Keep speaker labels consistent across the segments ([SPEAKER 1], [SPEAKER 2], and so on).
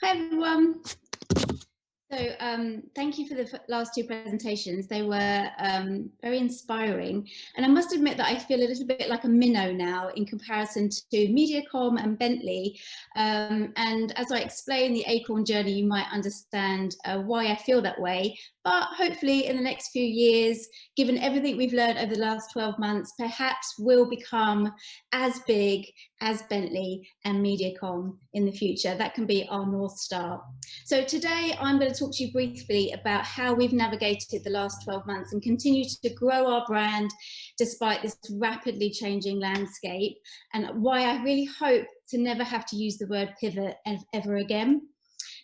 [SPEAKER 1] Hi everyone. So thank you for the last two presentations. They were very inspiring, and I must admit that I feel a little bit like a minnow now in comparison to Mediacom and Bentley. And as I explain the Aecorn journey, you might understand why I feel that way. But hopefully in the next few years, given everything we've learned over the last 12 months, perhaps we'll become as big as Bentley and Mediacom in the future. That can be our North Star. So today I'm going to talk to you briefly about how we've navigated the last 12 months and continue to grow our brand despite this rapidly changing landscape, and why I really hope to never have to use the word pivot ever again.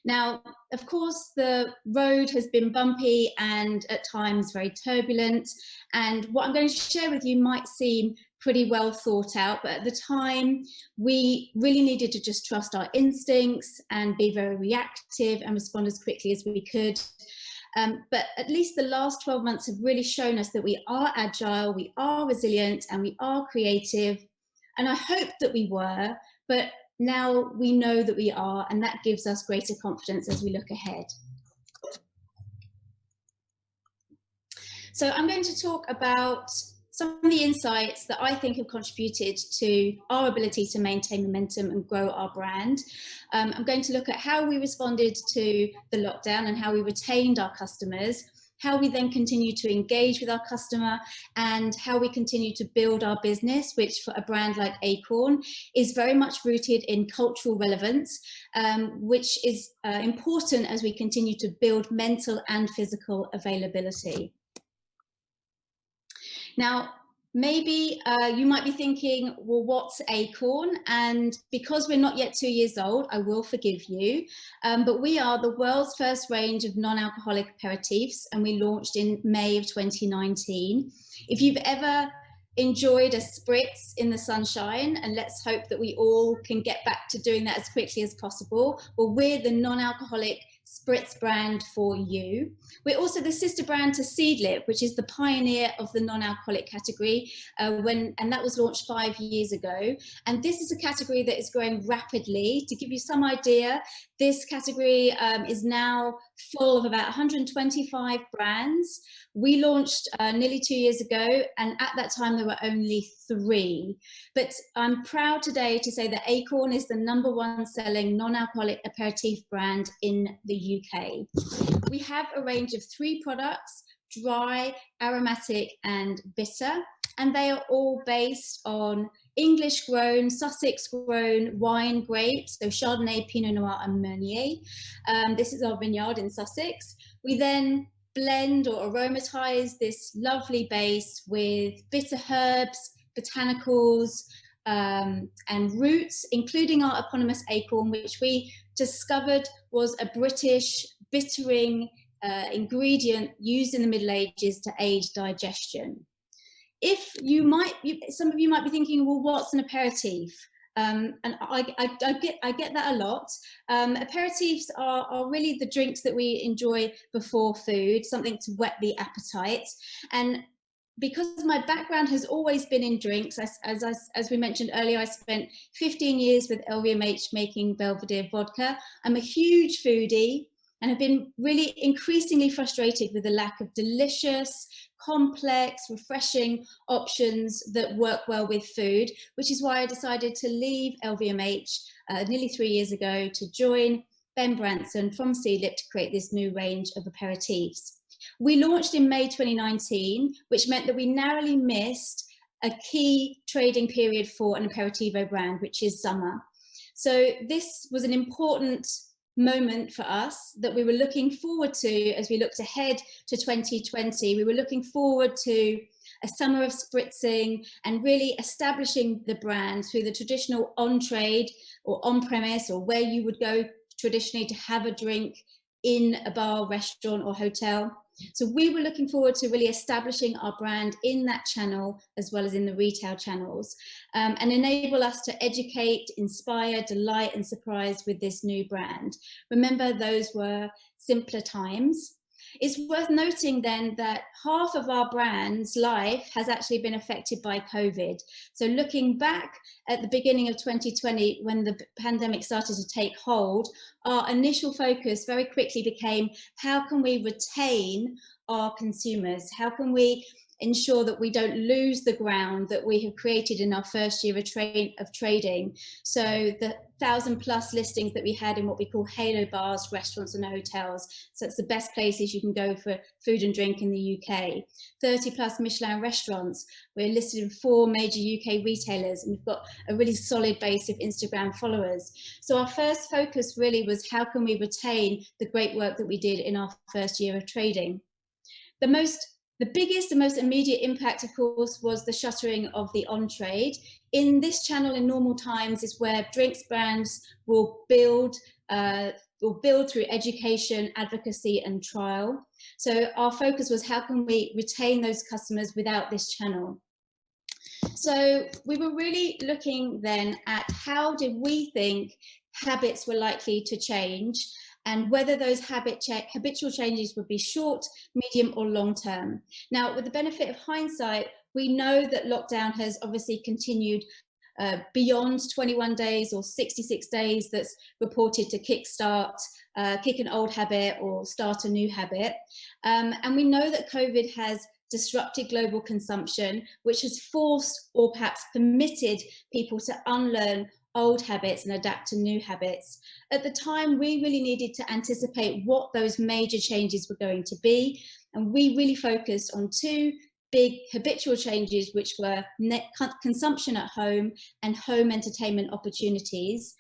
[SPEAKER 1] Now, of course, the road has been bumpy and at times very turbulent, and what I'm going to share with you might seem pretty well thought out, but at the time we really needed to just trust our instincts and be very reactive and respond as quickly as we could. But at least the last 12 months have really shown us that we are agile, we are resilient, and we are creative. And I hope that we were, but now we know that we are, and that gives us greater confidence as we look ahead. So I'm going to talk about some of the insights that I think have contributed to our ability to maintain momentum and grow our brand. I'm going to look at how we responded to the lockdown and how we retained our customers, how we then continue to engage with our customer, and how we continue to build our business, which for a brand like Aecorn is very much rooted in cultural relevance, which is important as we continue to build mental and physical availability. Now, maybe you might be thinking, well, what's Aecorn? And because we're not yet 2 years old, I will forgive you, but we are the world's first range of non-alcoholic aperitifs, and we launched in May of 2019. If you've ever enjoyed a spritz in the sunshine, and let's hope that we all can get back to doing that as quickly as possible, well, we're the non-alcoholic spritz brand for you. We're also the sister brand to Seedlip, which is the pioneer of the non-alcoholic category, and that was launched 5 years ago. And this is a category that is growing rapidly. To give you some idea, this category is now full of about 125 brands. We launched nearly 2 years ago, and at that time there were only 3. But I'm proud today to say that Aecorn is the #1 selling non-alcoholic aperitif brand in the UK. We have a range of 3 products: dry, aromatic, and bitter, and they are all based on English grown, Sussex grown wine grapes, so Chardonnay, Pinot Noir, and Meunier. This is our vineyard in Sussex. We then blend or aromatize this lovely base with bitter herbs, botanicals, and roots, including our eponymous Aecorn, which we discovered was a British bittering ingredient used in the Middle Ages to aid digestion. Some of you might be thinking, well, what's an aperitif? And I get that a lot. Aperitifs are really the drinks that we enjoy before food, something to whet the appetite. And because my background has always been in drinks, as we mentioned earlier, I spent 15 years with LVMH making Belvedere vodka. I'm a huge foodie and have been really increasingly frustrated with the lack of delicious, complex, refreshing options that work well with food, which is why I decided to leave LVMH nearly 3 years ago to join Ben Branson from Seedlip to create this new range of aperitifs. We launched in May 2019, which meant that we narrowly missed a key trading period for an aperitivo brand, which is summer. So this was an important moment for us that we were looking forward to as we looked ahead to 2020. We were looking forward to a summer of spritzing and really establishing the brand through the traditional on-trade or on-premise, or where you would go traditionally to have a drink in a bar, restaurant, or hotel. So we were looking forward to really establishing our brand in that channel as well as in the retail channels, and enable us to educate, inspire, delight, and surprise with this new brand. Remember, those were simpler times. It's worth noting then that half of our brand's life has actually been affected by COVID. So looking back at the beginning of 2020, when the pandemic started to take hold, our initial focus very quickly became, how can we retain our consumers? How can we ensure that we don't lose the ground that we have created in our first year of trading? So the 1,000+ listings that we had in what we call halo bars, restaurants and hotels. So it's the best places you can go for food and drink in the UK. 30+ Michelin restaurants. We're listed in 4 major UK retailers, and we've got a really solid base of Instagram followers. So our first focus really was, how can we retain the great work that we did in our first year of trading? The biggest and most immediate impact, of course, was the shuttering of the on-trade. In this channel, in normal times, is where drinks brands will build through education, advocacy, and trial. So our focus was, how can we retain those customers without this channel? So we were really looking then at, how did we think habits were likely to change, and whether those habitual changes would be short, medium, or long term. Now, with the benefit of hindsight, we know that lockdown has obviously continued beyond 21 days or 66 days that's reported to kick an old habit or start a new habit. And we know that COVID has disrupted global consumption, which has forced or perhaps permitted people to unlearn old habits and adapt to new habits. At the time, we really needed to anticipate what those major changes were going to be, and we really focused on 2 big habitual changes, which were net consumption at home and home entertainment opportunities.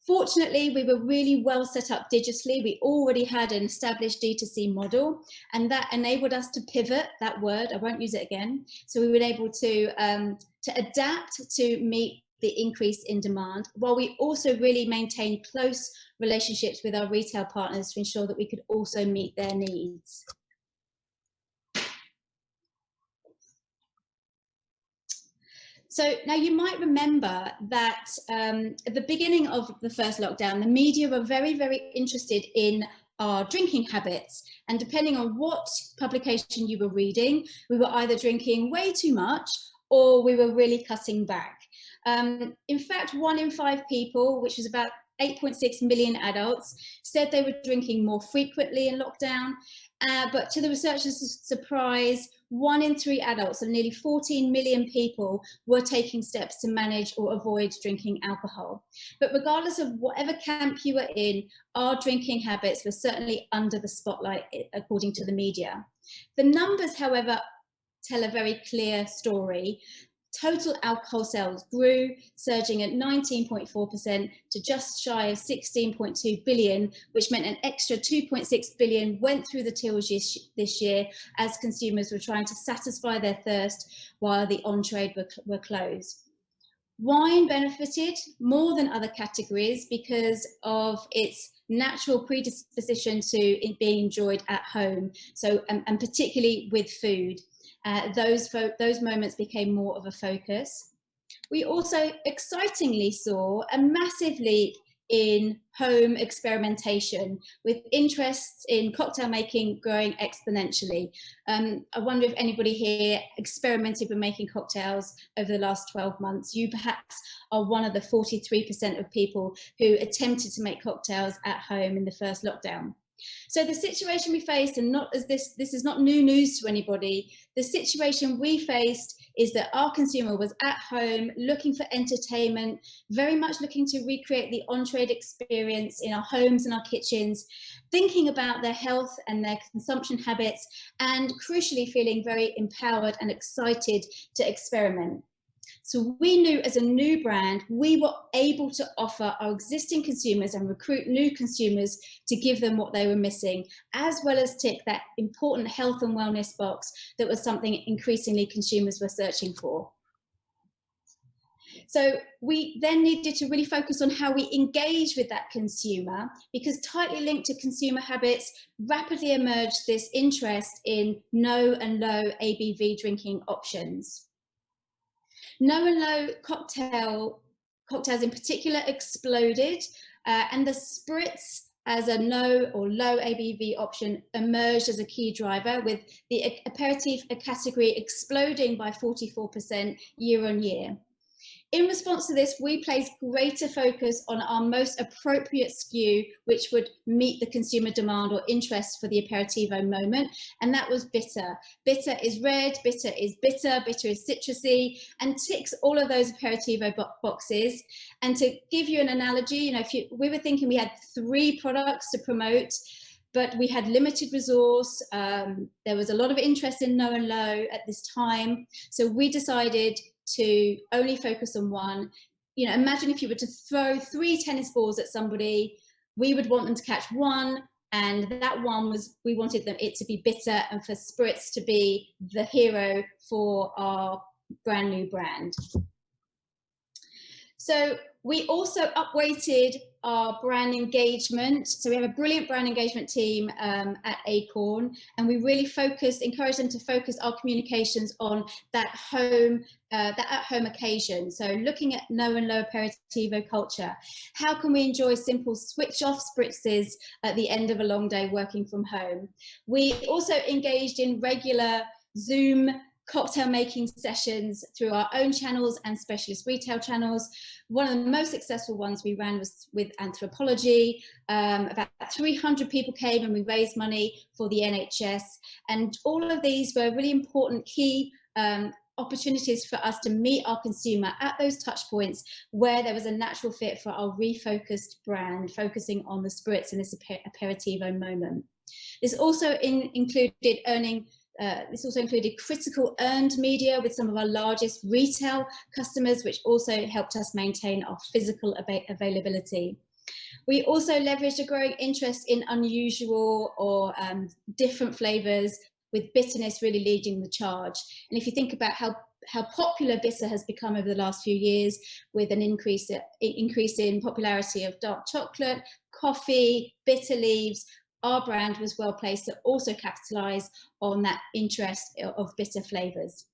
[SPEAKER 1] Fortunately, we were really well set up digitally. We already had an established D2C model, and that enabled us to pivot, that word, I won't use it again. So we were able to adapt to meet the increase in demand, while we also really maintained close relationships with our retail partners to ensure that we could also meet their needs. So now you might remember that at the beginning of the first lockdown, the media were very, very interested in our drinking habits. And depending on what publication you were reading, we were either drinking way too much or we were really cutting back. In fact, 1 in 5 people, which was about 8.6 million adults, said they were drinking more frequently in lockdown. But to the researchers' surprise, 1 in 3 adults, and nearly 14 million people, were taking steps to manage or avoid drinking alcohol. But regardless of whatever camp you were in, our drinking habits were certainly under the spotlight, according to the media. The numbers, however, tell a very clear story. Total alcohol sales grew, surging at 19.4% to just shy of 16.2 billion, which meant an extra 2.6 billion went through the tills this year as consumers were trying to satisfy their thirst while the on-trade were closed. Wine benefited more than other categories because of its natural predisposition to it being enjoyed at home, so and particularly with food. Those moments became more of a focus. We also excitingly saw a massive leap in home experimentation, with interests in cocktail making growing exponentially. I wonder if anybody here experimented with making cocktails over the last 12 months. You perhaps are one of the 43% of people who attempted to make cocktails at home in the first lockdown. So the situation we faced, and not as this is not new news to anybody, the situation we faced is that our consumer was at home looking for entertainment, very much looking to recreate the on-trade experience in our homes and our kitchens, thinking about their health and their consumption habits, and crucially feeling very empowered and excited to experiment. So we knew as a new brand, we were able to offer our existing consumers and recruit new consumers to give them what they were missing, as well as tick that important health and wellness box that was something increasingly consumers were searching for. So we then needed to really focus on how we engage with that consumer, because tightly linked to consumer habits rapidly emerged this interest in no and low ABV drinking options. No and low cocktails in particular exploded, and the spritz as a no or low ABV option emerged as a key driver, with the aperitif category exploding by 44% year on year. In response to this, we placed greater focus on our most appropriate SKU, which would meet the consumer demand or interest for the aperitivo moment, and that was bitter. Bitter is red, bitter is bitter, bitter is citrusy, and ticks all of those aperitivo boxes. And to give you an analogy, we were thinking we had 3 products to promote, but we had limited resource. There was a lot of interest in no and low at this time, so we decided to only focus on one. Imagine if you were to throw 3 tennis balls at somebody, we would want them to catch one, and that one we wanted it to be bitter, and for spirits to be the hero for our brand new brand. So we also upweighted our brand engagement. So we have a brilliant brand engagement team at Aecorn, and we really encouraged them to focus our communications on that at-home occasion. So looking at no and low aperitivo culture, how can we enjoy simple switch-off spritzes at the end of a long day working from home? We also engaged in regular Zoom cocktail making sessions through our own channels and specialist retail channels. One of the most successful ones we ran was with Anthropology. About 300 people came, and we raised money for the NHS. And all of these were really important key opportunities for us to meet our consumer at those touch points where there was a natural fit for our refocused brand, focusing on the spirits in this aperitivo moment. This also included critical earned media with some of our largest retail customers, which also helped us maintain our physical availability. We also leveraged a growing interest in unusual or different flavours, with bitterness really leading the charge. And if you think about how popular bitter has become over the last few years, with an increase in popularity of dark chocolate, coffee, bitter leaves, our brand was well placed to also capitalise on that interest of bitter flavours.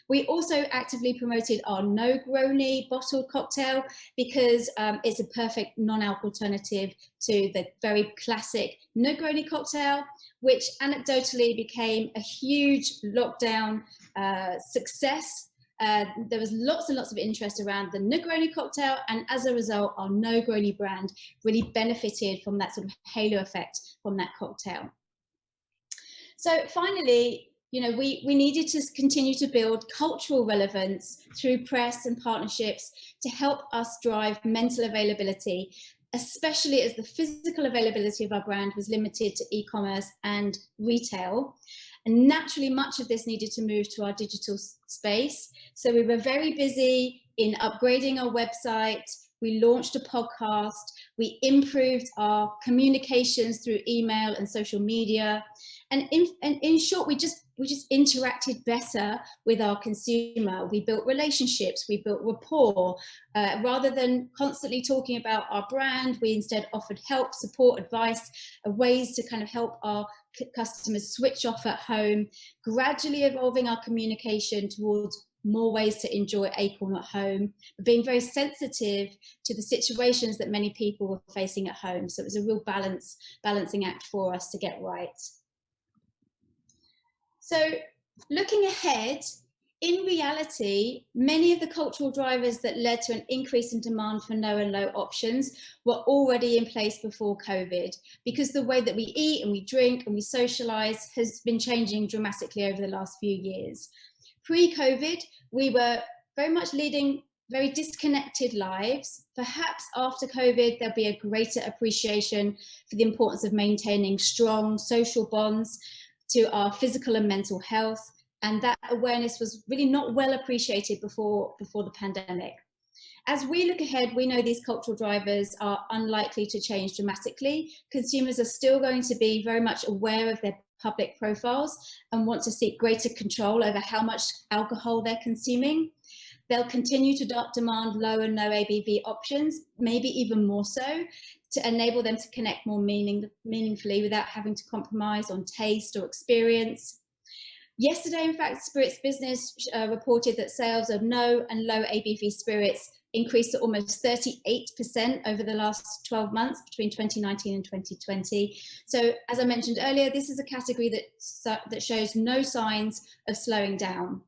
[SPEAKER 1] We also actively promoted our no-grony bottled cocktail because it's a perfect non-alc alternative to the very classic no-grony cocktail, which anecdotally became a huge lockdown success. There was lots and lots of interest around the Negroni cocktail, and as a result, our No-Grony brand really benefited from that sort of halo effect from that cocktail. So finally, we needed to continue to build cultural relevance through press and partnerships to help us drive mental availability, especially as the physical availability of our brand was limited to e-commerce and retail. And naturally, much of this needed to move to our digital space. So we were very busy in upgrading our website. We launched a podcast. We improved our communications through email and social media. And in short, we just interacted better with our consumer. We built relationships, we built rapport. Rather than constantly talking about our brand, we instead offered help, support, advice, ways to kind of help our customers switch off at home, gradually evolving our communication towards more ways to enjoy Aecorn at home, but being very sensitive to the situations that many people were facing at home. So it was a real balancing act for us to get right. So looking ahead, in reality, many of the cultural drivers that led to an increase in demand for no and low options were already in place before COVID, because the way that we eat and we drink and we socialise has been changing dramatically over the last few years. Pre-COVID, we were very much leading very disconnected lives. Perhaps after COVID, there'll be a greater appreciation for the importance of maintaining strong social bonds to our physical and mental health, and that awareness was really not well appreciated before the pandemic. As we look ahead, we know these cultural drivers are unlikely to change dramatically. Consumers are still going to be very much aware of their public profiles and want to seek greater control over how much alcohol they're consuming. They'll continue to demand low and no ABV options, maybe even more so, to enable them to connect more meaningfully without having to compromise on taste or experience. Yesterday, in fact, Spirits Business reported that sales of no and low ABV spirits increased to almost 38% over the last 12 months between 2019 and 2020. So as I mentioned earlier, this is a category that shows no signs of slowing down.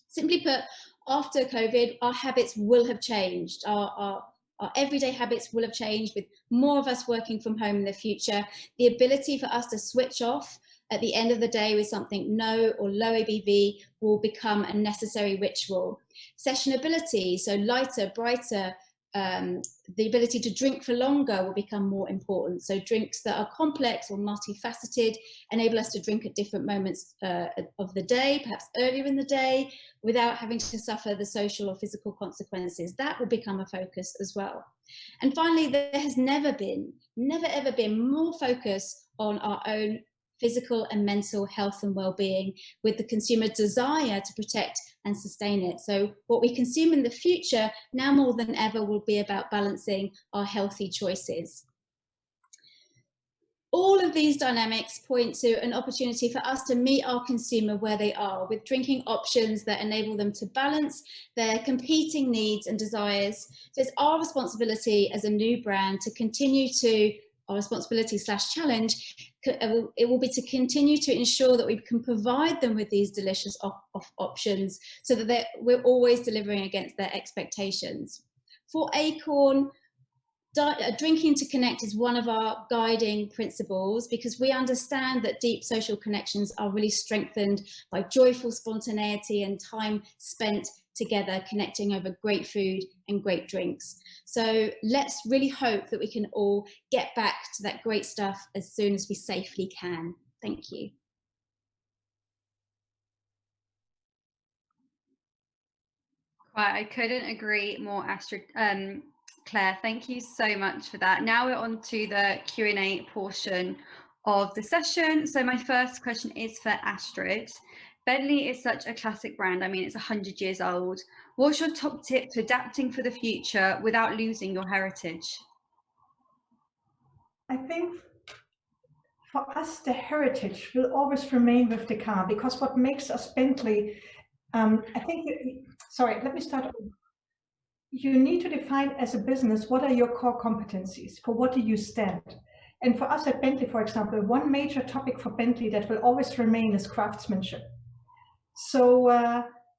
[SPEAKER 1] Simply put, after COVID, our habits will have changed. Our everyday habits will have changed, with more of us working from home in the future. The ability for us to switch off at the end of the day with something no or low ABV will become a necessary ritual. Sessionability, so lighter, brighter, the ability to drink for longer will become more important. So drinks that are complex or multifaceted enable us to drink at different moments of the day, perhaps earlier in the day, without having to suffer the social or physical consequences. That will become a focus as well. And finally, there has never ever been more focus on our own physical and mental health and well-being, with the consumer desire to protect and sustain it. So what we consume in the future, now more than ever, will be about balancing our healthy choices. All of these dynamics point to an opportunity for us to meet our consumer where they are, with drinking options that enable them to balance their competing needs and desires. So it's our responsibility as a new brand to continue to, our responsibility/challenge, it will be to continue to ensure that we can provide them with these delicious options, so that we're always delivering against their expectations. For Aecorn, drinking to connect is one of our guiding principles, because we understand that deep social connections are really strengthened by joyful spontaneity and time spent together connecting over great food and great drinks. So let's really hope that we can all get back to that great stuff as soon as we safely can. Thank you.
[SPEAKER 2] I couldn't agree more, Astrid. Claire, thank you so much for that. Now we're on to the Q&A portion of the session. So my first question is for Astrid. Bentley is such a classic brand. I mean, it's 100 years old. What's your top tip to adapting for the future without losing your heritage?
[SPEAKER 3] I think for us, the heritage will always remain with the car, because what makes us Bentley, I think, sorry, let me start. You need to define as a business, what are your core competencies? For what do you stand? And for us at Bentley, for example, one major topic for Bentley that will always remain is craftsmanship. So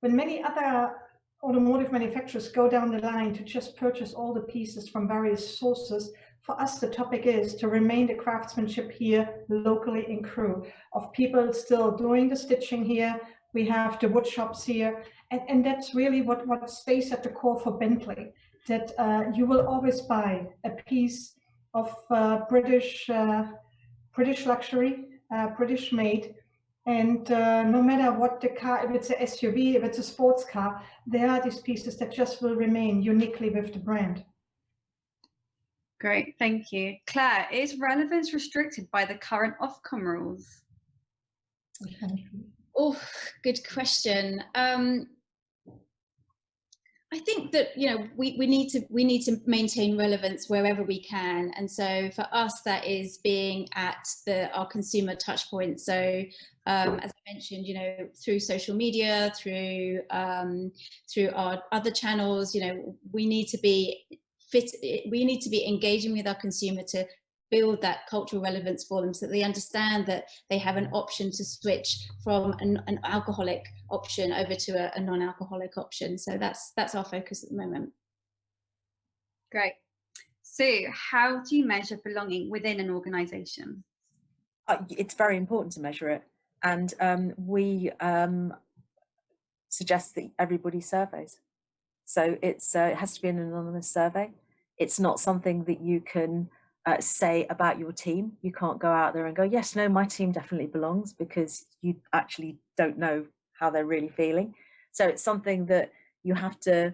[SPEAKER 3] when many other automotive manufacturers go down the line to just purchase all the pieces from various sources, for us the topic is to remain the craftsmanship here locally in Crewe, of people still doing the stitching here. We have the wood shops here, and that's really what stays at the core for Bentley, that you will always buy a piece of British luxury, British made. And no matter what the car, if it's an SUV, if it's a sports car, there are these pieces that just will remain uniquely with the brand.
[SPEAKER 2] Great, thank you. Claire, is relevance restricted by the current Ofcom rules?
[SPEAKER 1] Oh, good question. I think that, you know, we need to maintain relevance wherever we can, and so for us that is being at our consumer touch points. So as I mentioned, you know, through social media, through our other channels, you know, we need to be engaging with our consumer to build that cultural relevance for them, so that they understand that they have an option to switch from an alcoholic option over to a non-alcoholic option. So that's our focus at the moment.
[SPEAKER 2] Great. Sue, how do you measure belonging within an organisation?
[SPEAKER 4] It's very important to measure it, and we suggest that everybody surveys. So it has to be an anonymous survey. It's not something that you can say about your team. You can't go out there and go, yes, no, my team definitely belongs, because you actually don't know how they're really feeling. So it's something that you have to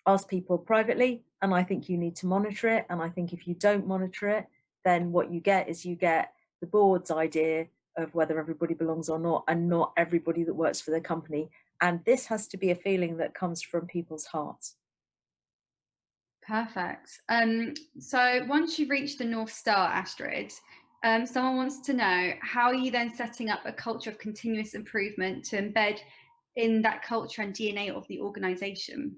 [SPEAKER 4] ask people privately, and I think you need to monitor it. And I think if you don't monitor it, then what you get is you get the board's idea of whether everybody belongs or not, and not everybody that works for the company. And this has to be a feeling that comes from people's hearts.
[SPEAKER 2] Perfect. So once you've reached the North Star, Astrid, someone wants to know, how are you then setting up a culture of continuous improvement to embed in that culture and DNA of the organisation?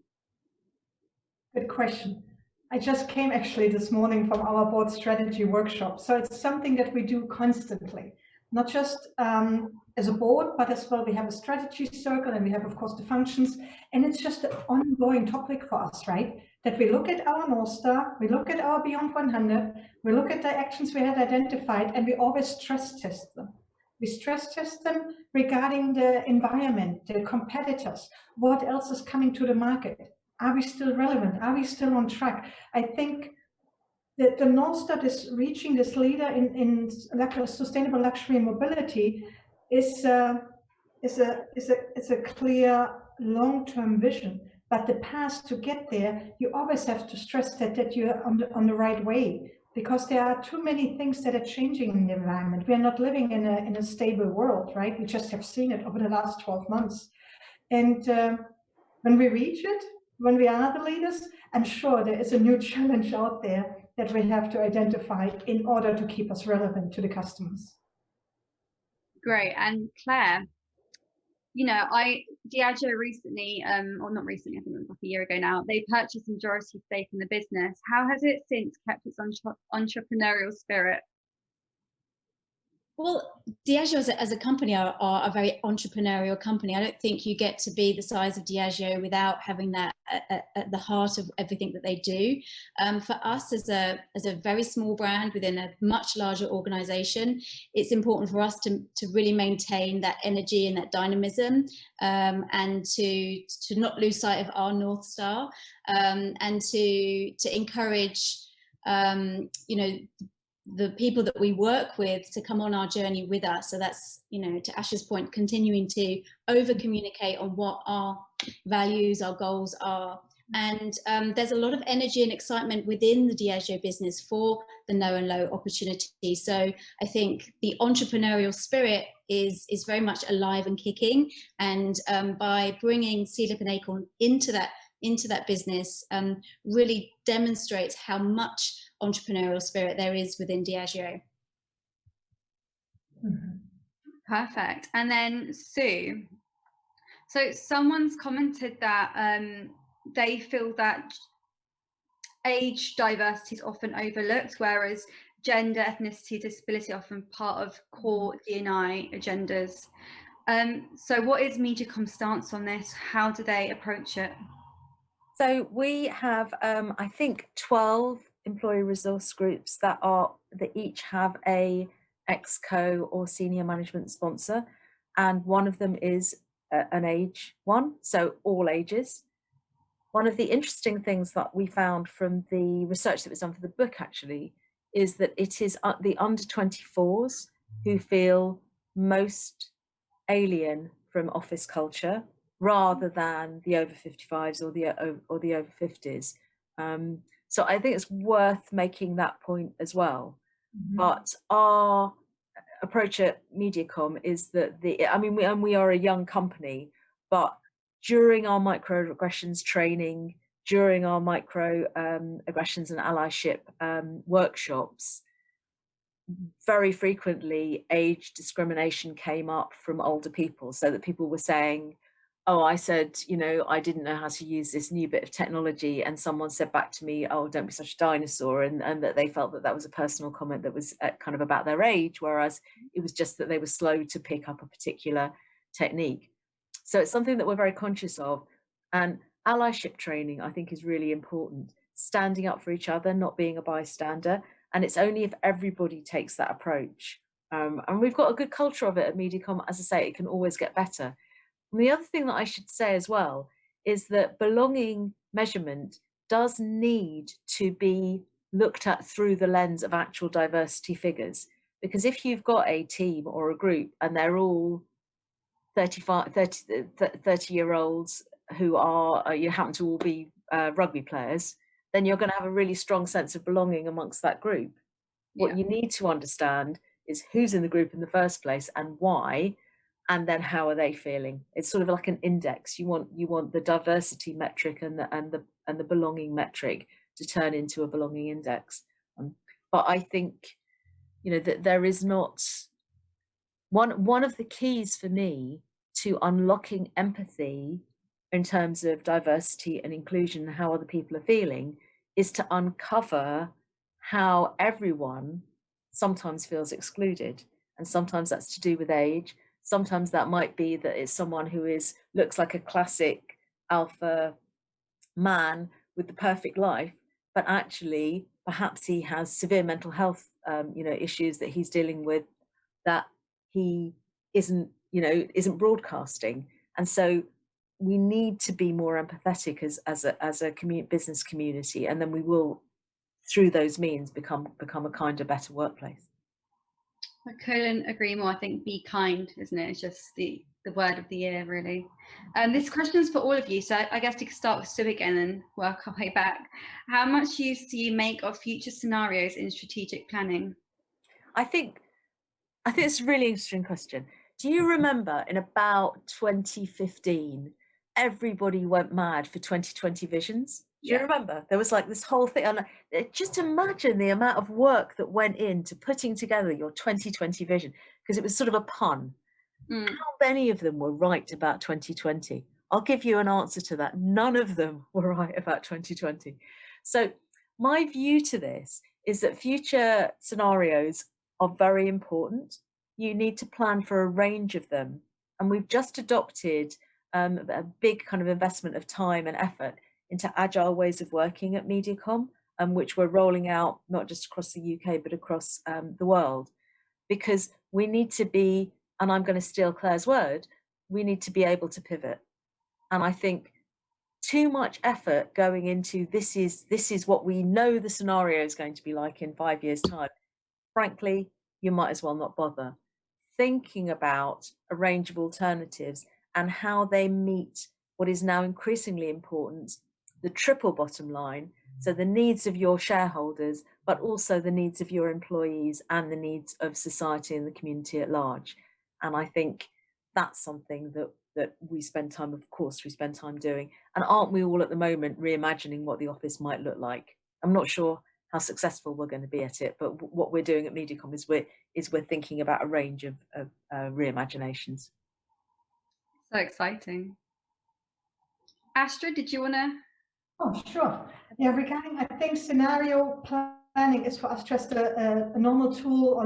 [SPEAKER 3] Good question. I just came actually this morning from our board strategy workshop. So it's something that we do constantly, not just as a board, but as well we have a strategy circle and we have, of course, the functions. And it's just an ongoing topic for us, right? That we look at our North Star, we look at our Beyond 100, we look at the actions we had identified, and we always stress test them. We stress test them regarding the environment, the competitors, what else is coming to the market. Are we still relevant? Are we still on track? I think that the North Star is reaching this leader in sustainable luxury mobility is a clear long-term vision. But the path to get there, you always have to stress that you're on the right way, because there are too many things that are changing in the environment. We are not living in a stable world, right? We just have seen it over the last 12 months. And when we reach it, when we are the leaders, I'm sure there is a new challenge out there that we have to identify in order to keep us relevant to the customers.
[SPEAKER 2] Great. And Claire, you know, Diageo recently, or not recently, I think it was like a year ago now, they purchased a majority stake in the business. How has it since kept its entrepreneurial spirit?
[SPEAKER 1] Well, Diageo as a company are a very entrepreneurial company. I don't think you get to be the size of Diageo without having that at the heart of everything that they do. For us as a very small brand within a much larger organization, it's important for us to really maintain that energy and that dynamism, and to not lose sight of our North Star, and to encourage, you know, the people that we work with to come on our journey with us. So that's, you know, to Ash's point, continuing to over communicate on what our values, our goals are. And there's a lot of energy and excitement within the Diageo business for the no and low opportunity. So I think the entrepreneurial spirit is very much alive and kicking. And by bringing Sealip and Aecorn into that business, really demonstrates how much entrepreneurial spirit there is within Diageo.
[SPEAKER 2] Perfect. And then Sue, so someone's commented that they feel that age diversity is often overlooked, whereas gender, ethnicity, disability are often part of core D&I agendas. So what is MediaCom's stance on this? How do they approach it?
[SPEAKER 4] So we have, I think, 12 employee resource groups that each have a exco or senior management sponsor, and one of them is an age one, so all ages. One of the interesting things that we found from the research that was done for the book actually is that it is the under 24s who feel most alien from office culture, rather than the over 55s or the over 50s. So I think it's worth making that point as well. But our approach at MediaCom is that we are a young company, but during our microaggressions training, during our microaggressions and allyship workshops, very frequently age discrimination came up from older people, so that people were saying, oh, I said, you know, I didn't know how to use this new bit of technology, and someone said back to me, oh, don't be such a dinosaur, and that they felt that was a personal comment that was kind of about their age, whereas it was just that they were slow to pick up a particular technique. So it's something that we're very conscious of, and allyship training I think is really important, standing up for each other, not being a bystander. And it's only if everybody takes that approach. And we've got a good culture of it at MediaCom. As I say, it can always get better. And the other thing that I should say as well is that belonging measurement does need to be looked at through the lens of actual diversity figures. Because if you've got a team or a group and they're all 30-year-olds who are, you happen to all be rugby players, then you're going to have a really strong sense of belonging amongst that group. What you need to understand is who's in the group in the first place and why, and then how are they feeling. It's sort of like an index. You want the diversity metric and the belonging metric to turn into a belonging index. But I think, you know, that there is not one of the keys for me to unlocking empathy in terms of diversity and inclusion and how other people are feeling is to uncover how everyone sometimes feels excluded. And sometimes that's to do with age. Sometimes that might be that it's someone who looks like a classic alpha man with the perfect life, but actually perhaps he has severe mental health issues that he's dealing with that he isn't broadcasting. And so we need to be more empathetic as a business community, and then we will, through those means, become a kinder, better workplace.
[SPEAKER 2] I couldn't agree more. I think be kind, isn't it? It's just the word of the year, really. This question is for all of you. So I guess we can start with Sue again and work our way back. How much use do you make of future scenarios in strategic planning?
[SPEAKER 4] I think it's a really interesting question. Do you remember in about 2015, everybody went mad for 2020 visions? Do you remember? There was like this whole thing. And just imagine the amount of work that went into putting together your 2020 vision, because it was sort of a pun. How many of them were right about 2020? I'll give you an answer to that. None of them were right about 2020. So my view to this is that future scenarios are very important. You need to plan for a range of them. And we've just adopted a big kind of investment of time and effort into agile ways of working at Mediacom, which we're rolling out not just across the UK, but across the world, because we need to be, and I'm going to steal Claire's word, we need to be able to pivot. And I think too much effort going into this is what we know the scenario is going to be like in 5 years' time. Frankly, you might as well not bother. Thinking about a range of alternatives and how they meet what is now increasingly important, the triple bottom line, so the needs of your shareholders, but also the needs of your employees and the needs of society and the community at large. And I think that's something that we spend time doing. And aren't we all at the moment reimagining what the office might look like? I'm not sure how successful we're going to be at it, but what we're doing at Mediacom is we're thinking about a range of reimaginations.
[SPEAKER 2] So exciting. Astrid, did you want to?
[SPEAKER 3] Oh, sure. Yeah, regarding, I think scenario planning is for us just a normal tool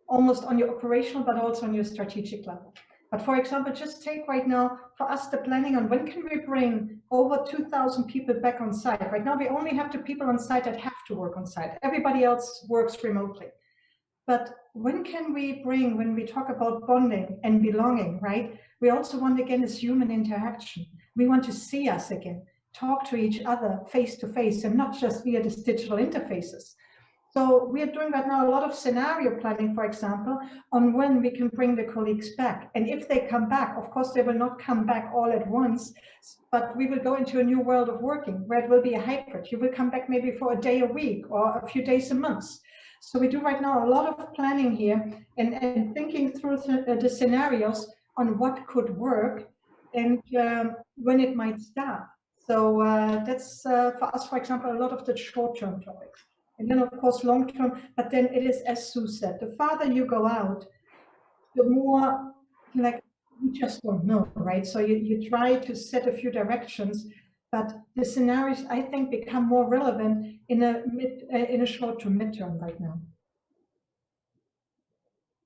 [SPEAKER 3] almost on your operational, but also on your strategic level. But for example, just take right now, for us, the planning on when can we bring over 2,000 people back on site. Right now, we only have the people on site that have to work on site. Everybody else works remotely. But when can we bring, when we talk about bonding and belonging, right? We also want, again, this human interaction. We want to see us again, talk to each other face to face, and not just via these digital interfaces. So we are doing right now a lot of scenario planning, for example, on when we can bring the colleagues back. And if they come back, of course, they will not come back all at once, but we will go into a new world of working where it will be a hybrid. You will come back maybe for a day a week or a few days a month. So we do right now a lot of planning here and thinking through the scenarios on what could work and when it might start. So that's for us, for example, a lot of the short-term topics. And then, of course, long-term, but then it is, as Sue said, the farther you go out, the more, like, we just don't know, right? So you try to set a few directions, but the scenarios, I think, become more relevant in a short to midterm right now.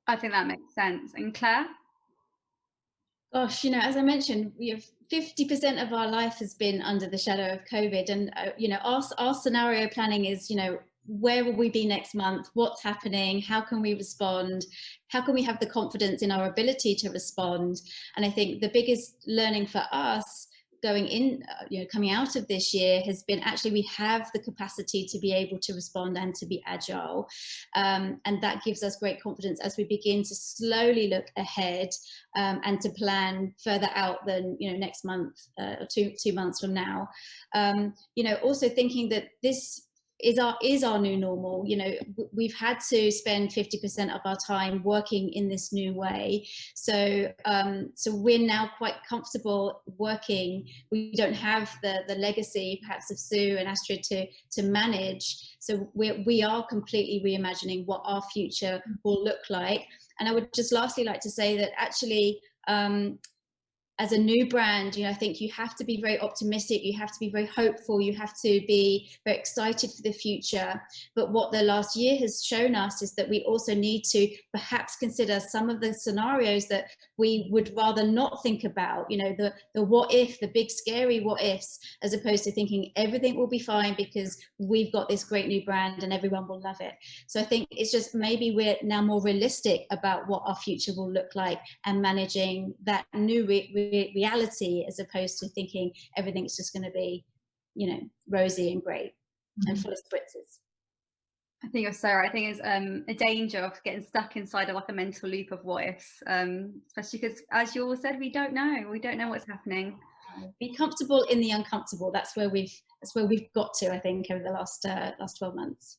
[SPEAKER 2] I think that makes sense. And Claire?
[SPEAKER 1] Gosh, as I mentioned, we have 50% of our life has been under the shadow of COVID, and our scenario planning is, where will we be next month? What's happening? How can we respond? How can we have the confidence in our ability to respond? And I think the biggest learning for us coming out of this year has been actually we have the capacity to be able to respond and to be agile. And that gives us great confidence as we begin to slowly look ahead and to plan further out than next month or two months from now. Also thinking that this is our new normal. We've had to spend 50% of our time working in this new way, so we're now quite comfortable working. We don't have the legacy perhaps of Sue and Astrid to manage, so we are completely reimagining what our future will look like. And I would just lastly like to say that actually as a new brand, I think you have to be very optimistic, you have to be very hopeful, you have to be very excited for the future. But what the last year has shown us is that we also need to perhaps consider some of the scenarios that we would rather not think about, the what if, the big scary what ifs, as opposed to thinking everything will be fine because we've got this great new brand and everyone will love it. So I think it's just maybe we're now more realistic about what our future will look like and managing that new reality, as opposed to thinking everything's just going to be, rosy and great and full of spritzes.
[SPEAKER 2] I think you're so right. I think it's a danger of getting stuck inside of like a mental loop of what ifs, especially because, as you all said, we don't know what's happening.
[SPEAKER 1] Be comfortable in the uncomfortable. That's where we've got to, I think, over the last 12 months.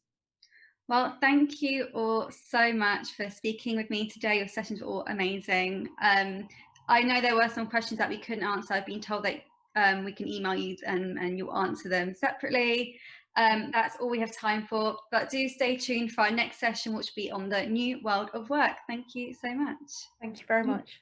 [SPEAKER 2] Well, thank you all so much for speaking with me today. Your sessions were all amazing. I know there were some questions that we couldn't answer. I've been told that we can email you and you'll answer them separately. That's all we have time for, but do stay tuned for our next session, which will be on the new world of work. Thank you so much.
[SPEAKER 4] Thank you very much.